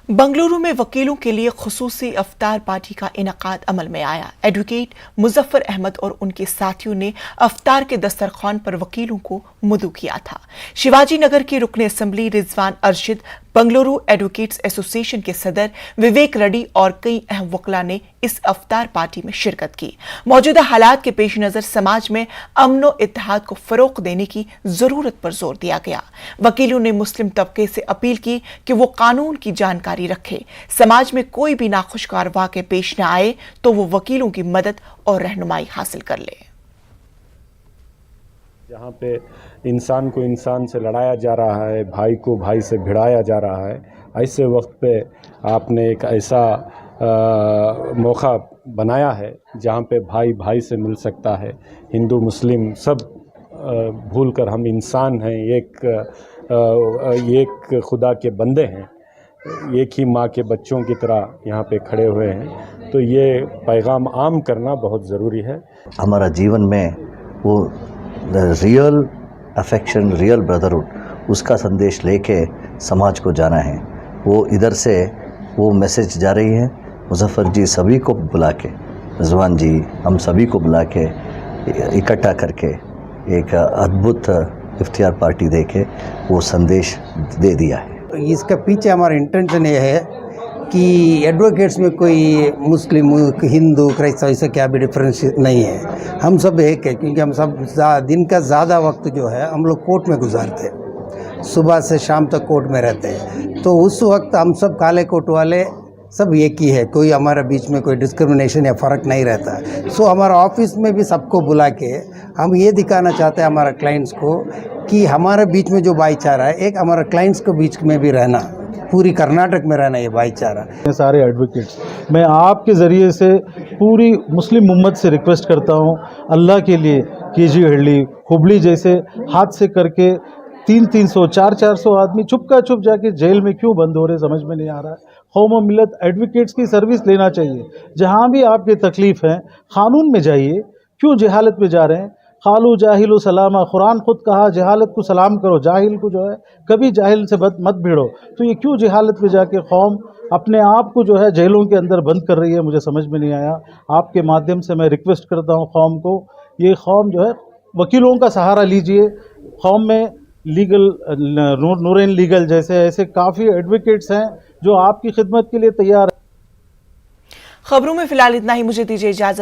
बंगलुरु में वकीलों के लिए खुसूसी अफ्तार पार्टी का इनेकाद अमल में आया। एडवोकेट मुजफ्फर अहमद और उनके साथियों ने अफ्तार के दस्तरखान पर वकीलों को मदऊ किया था। शिवाजी नगर के रुकने assembly Rizwan Arshad, Bengaluru advocates association के सदर विवेक रेड्डी और कई अहम वकला ने इस अफ्तार पार्टी में शिरकत की। मौजूदा हालात के पेश नजर समाज में अमन और इत्तेहाद को फरोग देने की जरूरत पर जोर दिया गया। वकीलों ने मुस्लिम तबके से अपील की कि वो कानून की जानकारी रखे। समाज में कोई भी नाखुशगवार वाक़े पेश न आए तो वो वकीलों की मदद और रहनुमाई हासिल कर ले। जहाँ पे इंसान को इंसान से लड़ाया जा रहा है, भाई को भाई से भिड़ाया जा रहा है, ऐसे वक्त पे आपने एक ऐसा मौका बनाया है जहाँ पे भाई भाई से मिल सकता है। हिंदू मुस्लिम सब भूलकर हम इंसान हैं, एक खुदा के बंदे हैं, एक ही माँ के बच्चों की तरह यहाँ पे खड़े हुए हैं। तो ये पैगाम आम करना बहुत ज़रूरी है। हमारा जीवन में वो रियल अफेक्शन, रियल ब्रदरहुड, उसका संदेश लेके समाज को जाना है। वो इधर से वो मैसेज जा रही है। मुजफ्फर जी सभी को बुला के, रिजवान जी हम सभी को बुला के इकट्ठा करके एक अद्भुत इफ्तियार पार्टी दे के वो संदेश दे दिया है। इसका पीछे हमारा इंटेंशन ये है कि एडवोकेट्स में कोई मुस्लिम, हिंदू, क्राइस्तव ऐसा क्या भी डिफरेंस नहीं है। हम सब एक है, क्योंकि हम सब दिन का ज़्यादा वक्त जो है हम लोग कोर्ट में गुजारते हैं, सुबह से शाम तक कोर्ट में रहते हैं। तो उस वक्त हम सब काले कोट वाले सब एक ही है, कोई हमारे बीच में कोई डिस्क्रिमिनेशन या फ़र्क नहीं रहता। सो हमारा ऑफिस में भी सबको बुला के हम ये दिखाना चाहते हैं हमारा क्लाइंट्स को कि हमारे बीच में जो भाईचारा है, एक हमारा क्लाइंट्स के बीच में भी रहना, पूरी कर्नाटक में रहना ये भाईचारा। सारे एडवोकेट्स, मैं आपके ज़रिए से पूरी मुस्लिम उम्मत से रिक्वेस्ट करता हूँ, अल्लाह के लिए केजी हड़ली, हुबली जैसे हाथ से करके 300-300, 400 आदमी चुप का चुप जाके जेल में क्यों बंद हो रहे समझ में नहीं आ रहा है। कौम मिलत एडवोकेट्स की सर्विस लेना चाहिए। जहाँ भी आपकी तकलीफ़ है क़ानून में जाइए, क्यों जहालत में जा रहे हैं। खालू जाहिलु सलामा, कुरान खुद कहा जहालत को सलाम करो, जाहिल को जो है कभी जाहिल से मत भिड़ो। तो ये क्यों जहालत में जाके कौम अपने आप को जो है जेलों के अंदर बंद कर रही है, मुझे समझ में नहीं आया। आपके माध्यम से मैं रिक्वेस्ट करता हूँ कौम को, ये कौम जो है वकीलों का सहारा लीजिए। कौम में लीगल नूरेन लीगल जैसे ऐसे काफ़ी एडवोकेट्स हैं जो आपकी खिदमत के लिए तैयार है। खबरों में फिलहाल इतना ही, मुझे दीजिए इजाजत।